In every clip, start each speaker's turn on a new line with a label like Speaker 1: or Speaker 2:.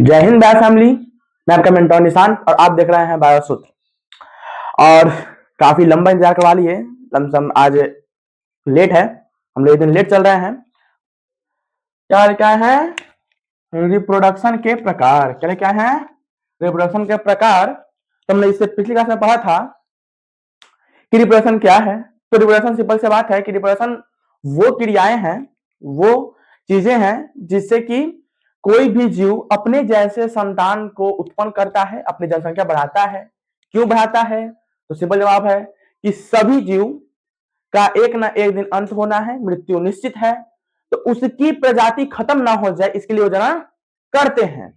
Speaker 1: जय Hind bio family. मैं आपका मेंटोर निशांत और आप देख रहे हैं बायो सूत्र। और काफी लंबा इंतजार करवा लिए, लमसम आज लेट है, हम लोग एक दिन लेट चल रहे हैं। क्या है? रिप्रोडक्शन के प्रकार। क्या है? रिप्रोडक्शन के प्रकार। तो हमने इससे पिछली क्लास में पढ़ा था कि रिप्रोडक्शन क्या है। तो रिप्रोडक्शन सिंपल सी बात है कि रिप्रोडक्शन वो क्रियाएं हैं, वो चीजें हैं जिससे कि कोई भी जीव अपने जैसे संतान को उत्पन्न करता है, अपनी जनसंख्या बढ़ाता है। क्यों बढ़ाता है? तो सिंपल जवाब है कि सभी जीव का एक ना एक दिन अंत होना है, मृत्यु निश्चित है, तो उसकी प्रजाति खत्म ना हो जाए इसके लिए वो जना करते हैं।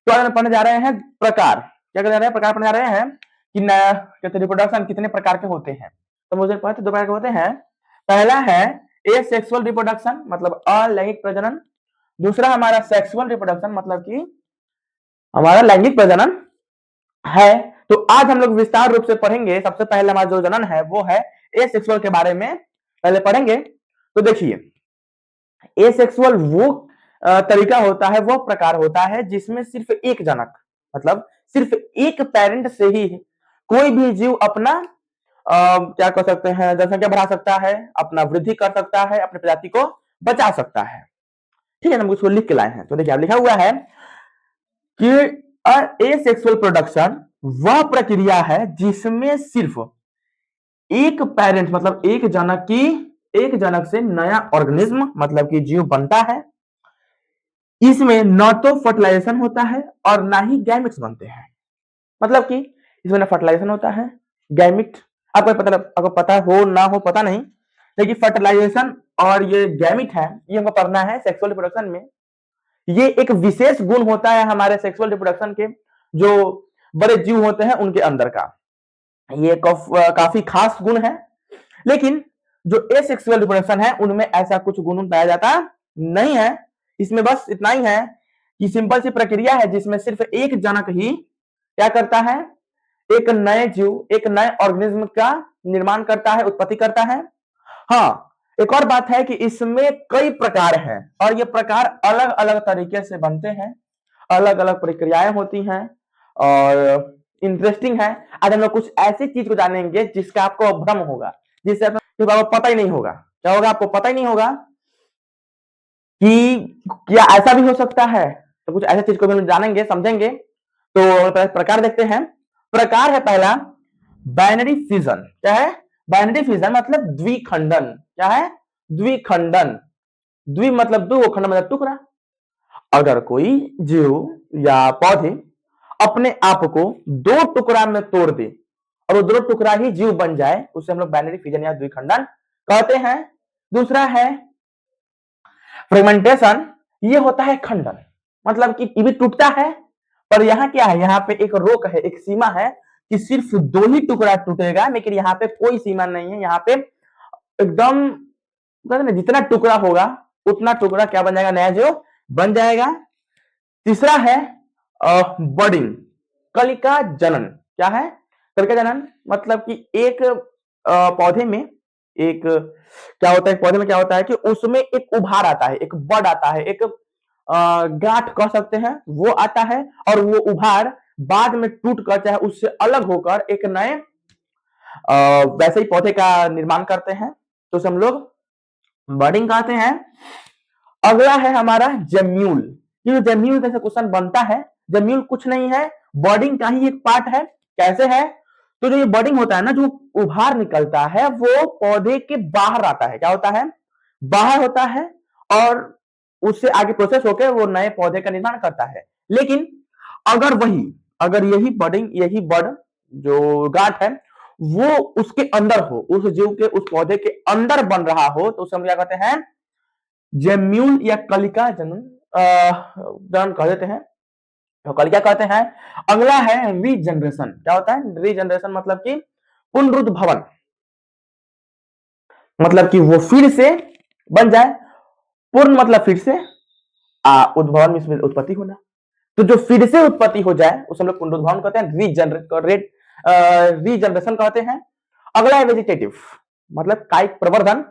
Speaker 1: तो आज हम पढ़ने जा रहे हैं प्रकार। क्या कर रहे हैं? प्रकार पढ़ने जा रहे हैं कि रिप्रोडक्शन कितने प्रकार के होते हैं। तो मुझे पता है दो प्रकार के होते हैं। पहला है एसेक्सुअल रिप्रोडक्शन, मतलब अलैंगिक प्रजनन। दूसरा हमारा सेक्सुअल रिप्रोडक्शन, मतलब कि हमारा लैंगिक प्रजनन है। तो आज हम लोग विस्तार रूप से पढ़ेंगे। सबसे पहले हमारा जो जनन है वो है एसेक्सुअल के बारे में पहले पढ़ेंगे। तो देखिए, एसेक्सुअल वो तरीका होता है, वो प्रकार होता है जिसमें सिर्फ एक जनक, मतलब सिर्फ एक पेरेंट से ही कोई भी जीव अपना क्या कर सकते हैं, जनसंख्या बढ़ा सकता है, अपना वृद्धि कर सकता है, अपनी प्रजाति को बचा सकता है। ठीक है, हम उसको लिख के लाए हैं। तो देखिए, लिखा हुआ है कि एसेक्सुअल प्रोडक्शन वह प्रक्रिया है जिसमें सिर्फ एक पेरेंट, मतलब एक जनक से नया ऑर्गेनिज्म, मतलब कि जीव बनता है। इसमें न तो फर्टिलाइजेशन होता है और ना ही गैमिट्स बनते हैं। मतलब कि इसमें ना फर्टिलाइजेशन होता है, गैमिट आपको पता हो ना हो पता नहीं, लेकिन फर्टिलाइजेशन और ये गैमिट है, ये हमको पढ़ना है सेक्सुअल रिप्रोडक्शन में। ये एक विशेष गुण होता है हमारे सेक्सुअल रिप्रोडक्शन के, जो बड़े जीव होते हैं उनके अंदर का। ये काफी खास गुण है। लेकिन जो एसेक्सुअल रिप्रोडक्शन है उनमें ऐसा कुछ गुण पाया जाता नहीं है। इसमें बस इतना ही है कि सिंपल सी प्रक्रिया है जिसमें सिर्फ एक जनक ही क्या करता है, एक नए जीव, एक नए ऑर्गेनिज्म का निर्माण करता है, उत्पत्ति करता है। हाँ, एक और बात है कि इसमें कई प्रकार हैं और ये प्रकार अलग अलग तरीके से बनते हैं, अलग अलग प्रक्रियाएं होती हैं और इंटरेस्टिंग है। आज हम लोग कुछ ऐसी चीज को जानेंगे जिसका आपको भ्रम होगा, जिससे आपको पता ही नहीं होगा। क्या होगा? आपको पता ही नहीं होगा कि क्या ऐसा भी हो सकता है। तो कुछ ऐसी चीज को भी हम जानेंगे, समझेंगे। तो प्रकार देखते हैं। प्रकार है पहला बाइनरी फिजन। क्या है? बाइनरी फिजन मतलब द्विखंडन। क्या है? द्विखंडन। द्वि मतलब दो, खंड मतलब टुकड़ा। अगर कोई जीव या पौधे अपने आप को दो टुकड़ा में तोड़ दे और वो दो टुकड़ा ही जीव बन जाए, उसे हम लोग बाइनरी फिजन या द्विखंडन कहते हैं। दूसरा है फ्रेगमेंटेशन। ये होता है खंडन, मतलब कि ये भी टूटता है, पर यहाँ क्या है, यहाँ पे एक रोक है, एक सीमा है कि सिर्फ दो ही टुकड़ा टूटेगा, लेकिन यहाँ पे कोई सीमा नहीं है। यहाँ पे एकदम जितना टुकड़ा होगा उतना टुकड़ा क्या बन जाएगा, नया जीव बन जाएगा। तीसरा है बर्डिंग, कलिका जनन। क्या है? कलिका जनन मतलब कि एक पौधे में एक क्या होता है, पौधे में क्या होता है कि उसमें एक उभार आता है, एक बड आता है, एक गांठ कह सकते हैं, वो आता है और वो उभार बाद में टूट कर, चाहे उससे अलग होकर एक नए वैसे ही पौधे का निर्माण करते हैं। तो उसे हम लोग बर्डिंग कहते हैं। अगला है हमारा जम्यूल। ये जम्यूल जैसे क्वेश्चन बनता है, जम्यूल कुछ नहीं है, बर्डिंग का ही एक पार्ट है। कैसे है? तो जो ये बर्डिंग होता है ना, जो उभार निकलता है वो पौधे के बाहर आता है। क्या होता है? बाहर होता है और उससे आगे प्रोसेस होकर वो नए पौधे का निर्माण करता है। लेकिन अगर यही बर्डिंग, यही बर्ड जो गांठ है वो उसके अंदर हो, उस जीव के, उस पौधे के अंदर बन रहा हो, तो उसे हम क्या कहते हैं, जेम्यूल या कलिका जनन कह देते हैं, तो कलिका कहते हैं। अगला है रीजनरेशन। क्या होता है रीजनरेशन? मतलब कि पुनरुद्भवन, मतलब कि वो फिर से बन जाए। पूर्ण मतलब फिर से, उद्भवन इसमें उत्पत्ति होना। तो जो फिर से उत्पत्ति हो जाए उसे हम लोग पुनरुद्भवन कहते हैं, रीजनरेशन कहते हैं। अगला है वेजिटेटिव, मतलब कायिक प्रवर्धन।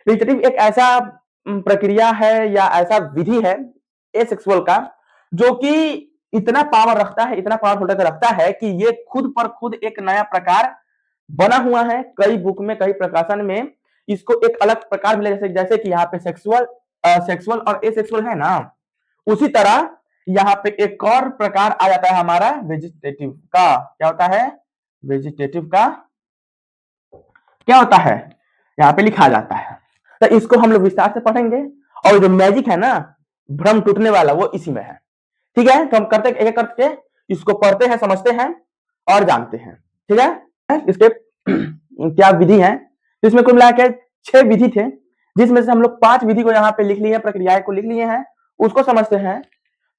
Speaker 1: वेजिटेटिव एक ऐसा प्रक्रिया है या ऐसा विधि है एसेक्सुअल का, जो कि इतना पावर रखता है, इतना पावर होल्डर रखता है कि ये खुद पर खुद एक नया प्रकार बना हुआ है। कई बुक में, कई प्रकाशन में इसको एक अलग प्रकार मिले, जैसे जैसे कि यहाँ पे सेक्सुअल और एसेक्सुअल है ना, उसी तरह यहाँ पे एक और प्रकार आ जाता है हमारा वेजिटेटिव का। क्या होता है? वेजिटेटिव का क्या होता है? यहाँ पे लिखा जाता है। तो इसको हम लोग विस्तार से पढ़ेंगे, और जो मैजिक है ना, भ्रम टूटने वाला, वो इसी में है। ठीक है, तो हम करते एक एक करके इसको पढ़ते हैं, समझते हैं और जानते हैं। ठीक है, इसके क्या विधि है? तो इसमें कुल मिला के 6 विधि थे, जिसमें से हम लोग 5 विधि को यहाँ पे लिख लिए हैं, प्रक्रियाएं को लिख लिए हैं, उसको समझते हैं।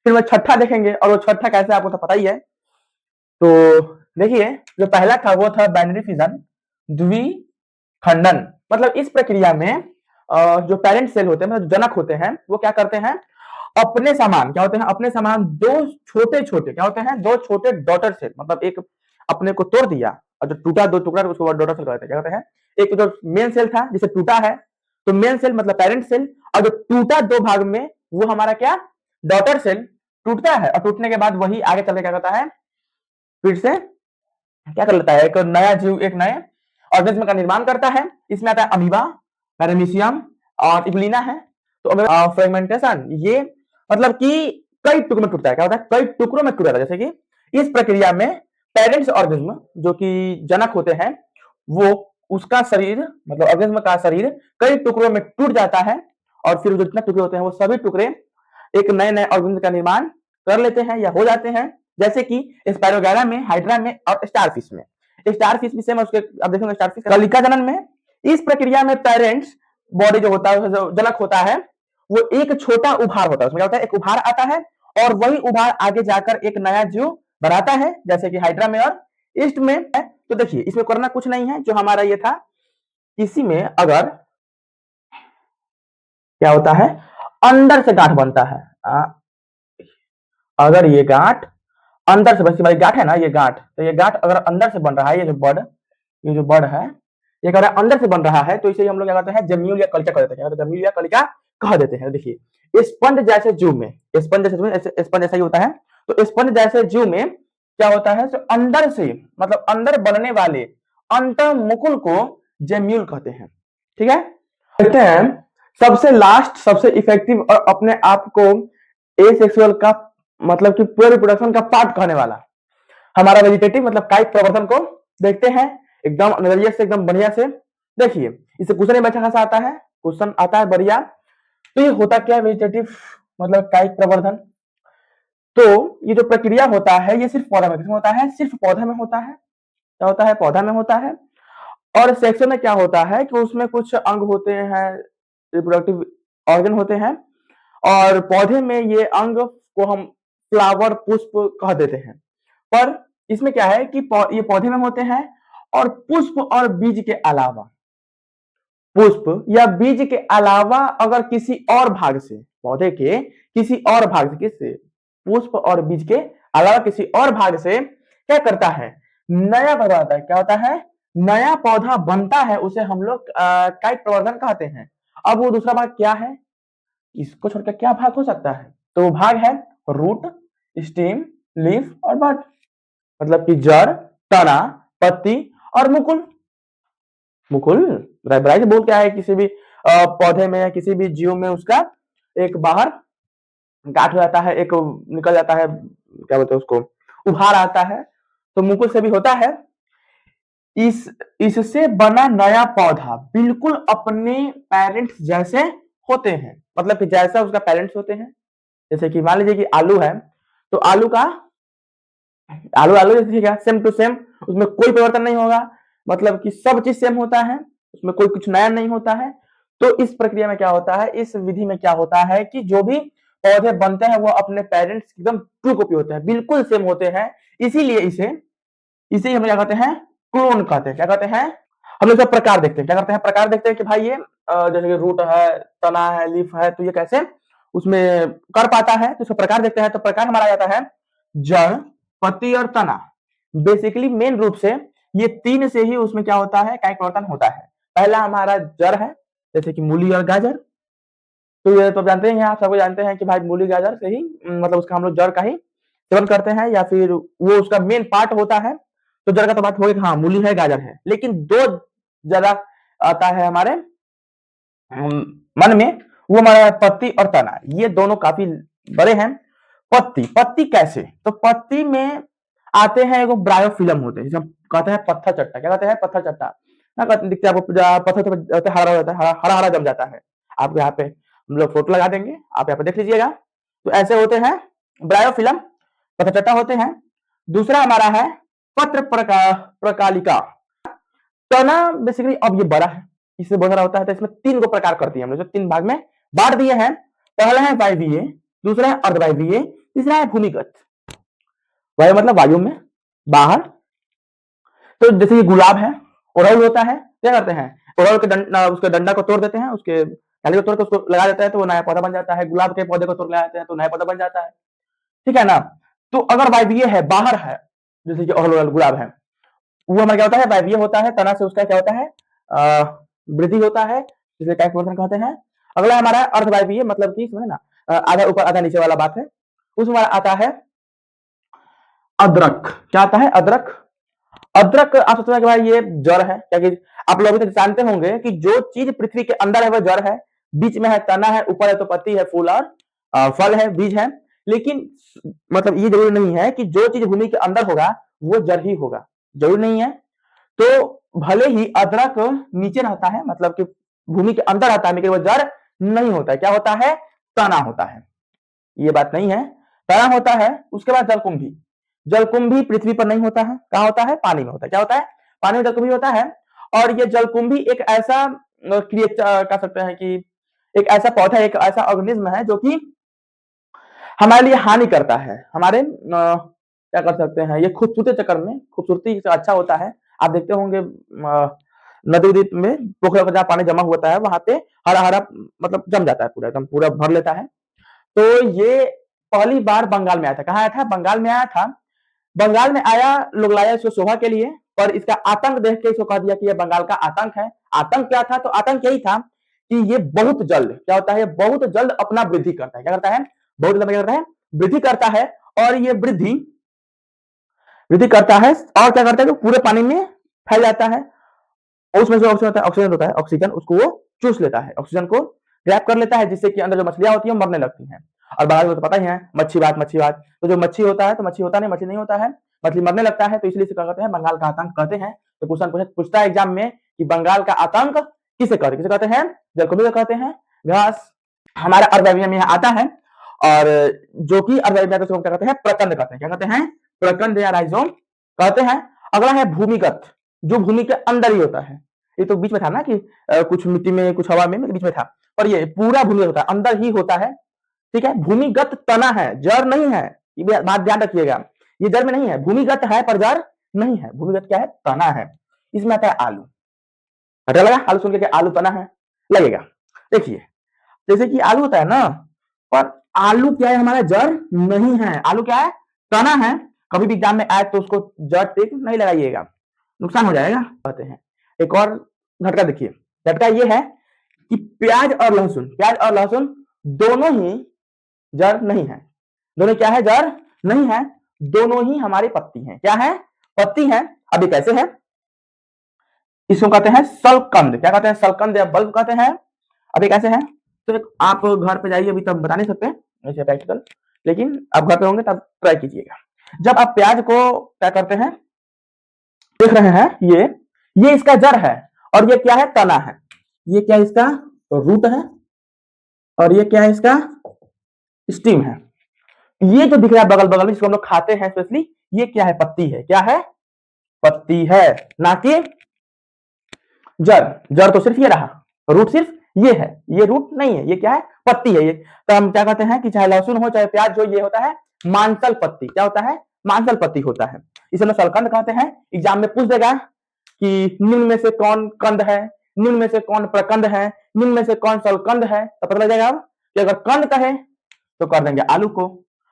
Speaker 1: फिर मैं छठा देखेंगे, और वो छठा कैसे आपको तो पता ही है। तो देखिए, जो पहला था वो था बाइनरी फिजन, द्विखंडन। मतलब इस प्रक्रिया में जो पेरेंट सेल होते हैं, मतलब जनक होते हैं, वो क्या करते हैं, अपने समान क्या होते हैं, अपने समान दो छोटे छोटे क्या होते हैं, दो छोटे डॉटर सेल, मतलब एक अपने को तोड़ दिया और जो टूटा दो टुकड़ा, उसको बाद डॉटर सेल कहते हैं। क्या कहते हैं? एक जो मेन सेल था जिसे टूटा है, तो मेन सेल मतलब पेरेंट सेल, और जो टूटा 2 भाग में, वो हमारा क्या, डॉटर सेल टूटता है। और टूटने के बाद वही आगे चल के क्या करता है, फिर से क्या कर लेता है, एक नया जीव, एक नए ऑर्गेनिज्म का निर्माण करता है। इसमें आता है अमीबा, पैरामीशियम और इग्लिना है। तो फ्रेगमेंटेशन ये मतलब कि कई टुकड़ों में टूटता है। क्या होता है? कई टुकड़ों में टूट जाता है। जैसे कि इस प्रक्रिया में पेरेंट्स ऑर्गेनिज्म जो कि जनक होते हैं, वो उसका शरीर मतलब ऑर्गेनिज्म का शरीर कई टुकड़ों में टूट जाता है, और फिर जो जितने टुकड़े होते हैं वो सभी टुकड़े एक नए नए ऑर्गेनिज्म का निर्माण कर लेते हैं या हो जाते हैं। जैसे कि स्पाइरोगैरा में, हाइड्रा में और स्टारफिश में। स्टारफिश भी सेम है, उसके अब देखेंगे स्टारफिश कलिका जनन में। इस प्रक्रिया में पेरेंट्स बॉडी जो होता है, जो जनक होता है, वो एक छोटा उभार होता है। उसमें क्या होता है, एक उभार आता है, और वही उभार आगे जाकर एक नया जीव बनाता है, जैसे कि हाइड्रा में और ईस्ट में है। तो देखिए, इसमें करना कुछ नहीं है, जो हमारा ये था, इसी में अगर क्या होता है, अंदर से गांठ बनता है। अगर ये गांठ अंदर से, वैसी वाली गांठ है ना, ये गांठ, तो ये गांठ अगर अंदर से बन रहा है, ये जो बड है, ये अगर अंदर से बन रहा है, तो इसे हम लोग क्या कहते हैं, जम्यूल या कलिका कह देते हैं। जम्यूल या कलिका कह देते हैं। देखिए, स्पंज जैसे जीव में, स्पंज जैसा ही होता है। तो स्पंज जैसे जीव में क्या होता है, तो अंदर से मतलब अंदर बनने वाले अंतःमुकुल को जेम्यूल कहते हैं। ठीक है, कहते हैं सबसे लास्ट, सबसे इफेक्टिव और अपने आप को एसेक्सुअल का मतलब कि पूरे रिप्रोडक्शन का पार्ट कहने वाला हमारा वेजिटेटिव मतलब कायिक प्रवर्धन को देखते हैं एकदम नजरिए से, एकदम बढ़िया से। देखिए, इसे क्वेश्चन में अच्छा खासा आता है, क्वेश्चन आता है बढ़िया। तो ये होता क्या है वेजिटेटिव मतलब कायिक प्रवर्धन? तो ये जो प्रक्रिया होता है, ये सिर्फ पौधा में किसमें होता है, सिर्फ पौधा में होता है। क्या होता है? पौधा में होता है। और सेक्सुअल में क्या होता है कि उसमें कुछ अंग होते हैं, रिप्रोडक्टिव ऑर्गन होते हैं, और पौधे में ये अंग को हम फ्लावर, पुष्प कह देते हैं। पर इसमें क्या है कि ये पौधे में होते हैं, और पुष्प और बीज के अलावा, पुष्प या बीज के अलावा अगर किसी और भाग से, पौधे के किसी और भाग से, किससे, पुष्प और बीज के अलावा किसी और भाग से क्या करता है, नया पौधा आता है। क्या होता है? नया पौधा बनता है, उसे हम लोग कायिक प्रवर्धन कहते हैं। अब वो दूसरा भाग क्या है, इसको छोड़कर क्या भाग हो सकता है? तो वो भाग है रूट, स्टेम, लीफ और बड। मतलब कि जड़, तना, पत्ती और मुकुल। मुकुल ब्राइट बोल क्या है, किसी भी पौधे में या किसी भी जीव में उसका एक बाहर गांठ हो जाता है, एक निकल जाता है, क्या बोलते हैं उसको, उभार आता है। तो मुकुल से भी होता है। इससे बना नया पौधा बिल्कुल अपने पेरेंट्स जैसे होते हैं। मतलब कि जैसा उसका पेरेंट्स होते हैं। जैसे कि मान लीजिए कि आलू है, तो आलू का आलू आलू जैसे ठीक है, सेम टू सेम, उसमें कोई परिवर्तन नहीं होगा। मतलब कि सब चीज सेम होता है, उसमें कोई कुछ नया नहीं होता है। तो इस प्रक्रिया में क्या होता है, इस विधि में क्या होता है कि जो भी पौधे बनते हैं वो अपने पेरेंट्स एकदम ट्रू कॉपी होते हैं, बिल्कुल सेम होते हैं। इसीलिए इसे हम क्या कहते हैं, क्लोन कहते हैं। क्या कहते हैं? हम लोग इसका प्रकार देखते हैं। क्या करते हैं? प्रकार देखते हैं कि भाई ये जैसे कि रूट है, तना है, लीफ है, तो ये कैसे उसमें कर पाता है, तो इसका प्रकार देखते हैं। तो प्रकार हमारा आ जाता है जड़, पत्ती और तना। बेसिकली मेन रूप से ये 3 से ही उसमें क्या होता है, कायिक प्रवर्तन होता है। पहला हमारा जड़ है, जैसे कि मूली और गाजर। तो ये तो जानते हैं, आप सबको जानते हैं कि भाई मूली गाजर से ही मतलब उसका हम लोग जड़ का ही सेवन करते हैं या फिर वो उसका मेन पार्ट होता है, तो जड़ का तो बात हो गई, हाँ मूली है, गाजर है, लेकिन दो ज्यादा आता है हमारे मन में, वो हमारा पत्ती और तना, ये दोनों काफी बड़े हैं। पत्ती, पत्ती कैसे, तो पत्ती में आते हैं एगो ब्रायोफिलम होते हैं, जिसे हम कहते हैं पत्थर चट्टा। क्या कहते हैं? पत्थर चट्टा। ना दिखते हैं आपको, पत्थर तो हरा रहता है, हरा हरा जम जाता है। आपको यहाँ पे हम लोग फोटो लगा देंगे, आप यहाँ पे देख लीजिएगा। तो ऐसे होते हैं ब्रायोफिलम, पत्थर चट्टा होते हैं। दूसरा हमारा है पत्र प्रकालिका। तना बेसिकली अब ये बड़ा है, इससे बहुत सारा होता है, तो इसमें 3 गो प्रकार कर दिए हम लोग, 3 भाग में बांट दिए हैं। पहला है वायवीय, दूसरा है अर्धवायवीय, तीसरा है भूमिगत। वायु मतलब वायु में बाहर। तो जैसे ये गुलाब है, ओड़हुल होता है, क्या करते हैं? ओड़हुल के उसके डंडा को तोड़ देते हैं, उसके डाली को तोड़ के उसको लगा देते हैं, तो वो नया पौधा बन जाता है। गुलाब के पौधे को तोड़ लगा देते हैं, तो नया पौधा बन जाता है। ठीक है ना? तो अगर वायवीय है, बाहर है, जैसे कि ओड़हुल गुलाब है, वो हमारा क्या होता है? वायवीय होता है। तना से उसका क्या होता है? वृद्धि होता है, जिसे कैक्वर्सन कहते हैं। अगला हमारा अर्धवायवीय, मतलब कि इसमें ना आधा ऊपर आधा नीचे वाला बात है। उसमें आता है अदरक। क्या आता है? अदरक। अदरक आप सोचते हैं कि भाई ये जड़ है, क्या आप लोग तो जानते होंगे कि जो चीज पृथ्वी के अंदर है वह जड़ है, बीच में है तना है, ऊपर है तो पत्ती है, फूल और फल है, बीज है। लेकिन मतलब ये जरूरी नहीं है कि जो चीज भूमि के अंदर होगा वो जड़ ही होगा, जरूरी नहीं है। तो भले ही अदरक नीचे रहता है, मतलब कि भूमि के अंदर रहता है, लेकिन वो जड़ नहीं होता है। क्या होता है? तना होता है। ये बात नहीं है, तना होता है। उसके बाद जलकुंभी। जलकुंभी पृथ्वी पर नहीं होता है, कहां होता है? पानी में होता है। क्या होता है? पानी में जलकुंभी होता है। और ये जलकुंभी एक ऐसा क्रिएचर कह सकते हैं कि एक ऐसा पौधा, एक ऐसा ऑर्गेनिज्म है जो कि हमारे लिए हानि करता है। हमारे क्या कर सकते हैं, ये खूबसूरती चक्कर में, खूबसूरती से अच्छा होता है। आप देखते होंगे नदी उदी में, पोखर में जहाँ पानी जमा होता है, वहां पे हरा हरा मतलब जम जाता है, पूरा एकदम पूरा भर लेता है। तो ये पहली बार बंगाल में आया था। कहाँ आया था? बंगाल में आया था। बंगाल में आया, लोग लाया इसको शोभा के लिए, पर इसका आतंक देख के इसको कह दिया कि ये बंगाल का आतंक है। आतंक क्या था? तो आतंक यही था कि ये बहुत जल्द क्या होता है? बहुत जल्द अपना वृद्धि करता है। क्या करता है? बहुत जल्द क्या करता है? वृद्धि करता है। और ये वृद्धि वृद्धि करता है और क्या करता है? तो पूरे पानी में फैल जाता है। और उसमें जो ऑक्सीजन होता है, ऑक्सीजन उसको वो चूस लेता है, ऑक्सीजन को ग्रैब कर लेता है, जिससे कि अंदर जो मछलियां होती है मरने लगती हैं। और बंगाल में तो पता ही है, मच्छी बात, मच्छी बात। तो जो मच्छी होता है तो मच्छी होता नहीं, मछली नहीं होता है, मछली मरने लगता है। तो इसलिए इसे क्या कहते हैं? बंगाल का आतंक कहते हैं। तो क्वेश्चन पूछता है एग्जाम में कि बंगाल का आतंक किसे कहते हैं? किसे कहते हैं? जलकुंभी को कहते हैं। घास हमारा अर्धवायवीय में आता है, और जो कि अर्धवायवीय में क्या कहते हैं? प्रकंद कहते हैं। क्या कहते हैं? प्रकंद या राइजोम कहते हैं। अगला है भूमिगत, जो भूमि के अंदर ही होता है। ये तो बीच में था ना कि कुछ मिट्टी में, कुछ हवा में, बीच में था, पर ये पूरा भूमि होता है, अंदर ही होता है। ठीक है? भूमिगत तना है, जड़ नहीं है। ये बात ध्यान रखिएगा, ये जड़ में नहीं है, भूमिगत है पर जड़ नहीं है। भूमिगत क्या है? तना है। इसमें आता है आलू। अच्छा लगा? आलू सुन के आलू तना है लगेगा। देखिए, जैसे कि आलू होता है ना, पर आलू क्या है? हमारा जड़ नहीं है। आलू क्या है? तना है। कभी भी एग्जाम में आए तो उसको जड़ टिक नहीं लगाइएगा, नुकसान हो जाएगा। कहते हैं एक और झटका। देखिए, झटका ये है कि प्याज और लहसुन दोनों ही जड़ नहीं है। दोनों क्या है? जड़ नहीं है। दोनों ही हमारी पत्ती है। क्या है? पत्ती है। अभी कैसे है? इसको कहते हैं सलकंद। क्या कहते हैं? सलकंद या बल्ब कहते हैं। अभी कैसे है? तो आप घर पे जाइए, अभी तब बता नहीं सकते ऐसे प्रैक्टिकल, लेकिन आप घर पे होंगे तब ट्राई कीजिएगा। जब आप प्याज को क्या करते हैं, देख रहे हैं, ये इसका जड़ है, और ये क्या है? तना है। ये क्या है? इसका रूट है, और ये क्या है? इसका स्टीम है। ये जो दिख रहा है बगल बगल में, जिसको हम लोग खाते हैं स्पेशली, ये क्या है? पत्ती है। क्या है? पत्ती है, ना कि जड़। जड़ तो सिर्फ ये रहा, रूट सिर्फ ये है, ये रूट नहीं है। ये क्या है? पत्ती है। ये तो हम क्या कहते हैं कि चाहे लहसुन हो चाहे प्याज हो, ये होता है मांसल पत्ती। क्या होता है? मांसल पत्ती होता है। इसे हम सलकंद कहते हैं। एग्जाम में पूछ देगा कि निम्न में से कौन कंद है, निम्न में से कौन प्रकंद है, निम्न में से कौन सलकंद है, तो पता लग जाएगा अब कि अगर कंद कहे तो कर देंगे आलू को,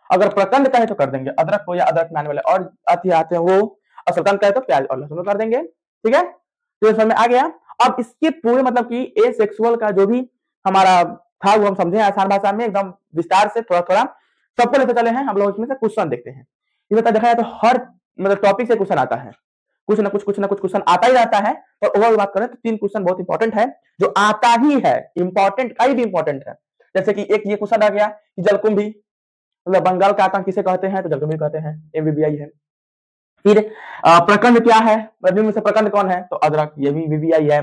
Speaker 1: अगर प्रकंद कहे तो कर देंगे अदरक को, या अदरक में आने वाले और अति आते हैं वो, और सलकंद कहे तो प्याज और लहसुन को कर देंगे। ठीक है? तो समझ में आ गया। अब इसके पूरे मतलब कि ए सेक्सुअल का जो भी हमारा था वो हम समझे आसान भाषा में, एकदम विस्तार से, थोड़ा थोड़ा सबको लेते चले हैं हम लोग, इसमें से क्वेश्चन देखते हैं। इस तरह देखा जाए तो हर मतलब टॉपिक से क्वेश्चन आता है, कुछ ना कुछ क्वेश्चन आता ही रहता है। और ओवरऑल बात करें तो 3 क्वेश्चन बहुत इंपॉर्टेंट है, जो आता ही है, इंपॉर्टेंट कहीं भी इंपॉर्टेंट है। जैसे कि एक ये क्वेश्चन आ गया कि जलकुंभी मतलब बंगाल का आतंक किसे कहते हैं, तो जलकुंभी कहते हैं, एमवीबीआई है। फिर प्रकंद क्या है, रबी में से प्रकंद कौन है, तो अदरक, ये भी वीवीआई है।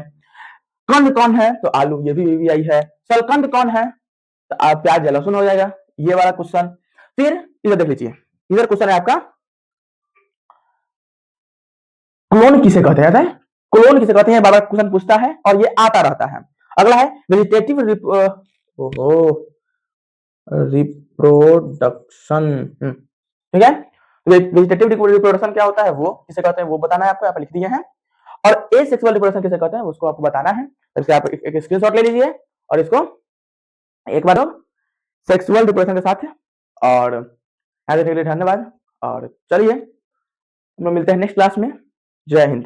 Speaker 1: कंद कौन है, तो आलू, ये भी वीवीआई है। सलकंद कौन है, तो प्याज या लहसुन हो जाएगा, ये वाला क्वेश्चन। फिर इधर देख लीजिए, इधर क्वेश्चन है आपका क्लोन किसे कहते हैं, क्लोन किसे कहते हैं, बाबा क्वेश्चन पूछता है और ये आता रहता है। अगला है वेजिटेटिव रिप्रोडक्शन, ठीक है। वेजिटेटिव रिप्रोडक्शन क्या होता है, वो किसे कहते हैं वो बताना है आपको, यहाँ पे लिख दिए हैं। और ए सेक्सुअल रिप्रोडक्शन किसे कहते हैं उसको आपको बताना है। तो आप एक स्क्रीनशॉट ले लीजिए और इसको एक बार सेक्सुअल रिप्रोडक्शन के साथ। और आगे देखने के लिए धन्यवाद, और चलिए हम लोग मिलते हैं नेक्स्ट क्लास में। जय हिंद।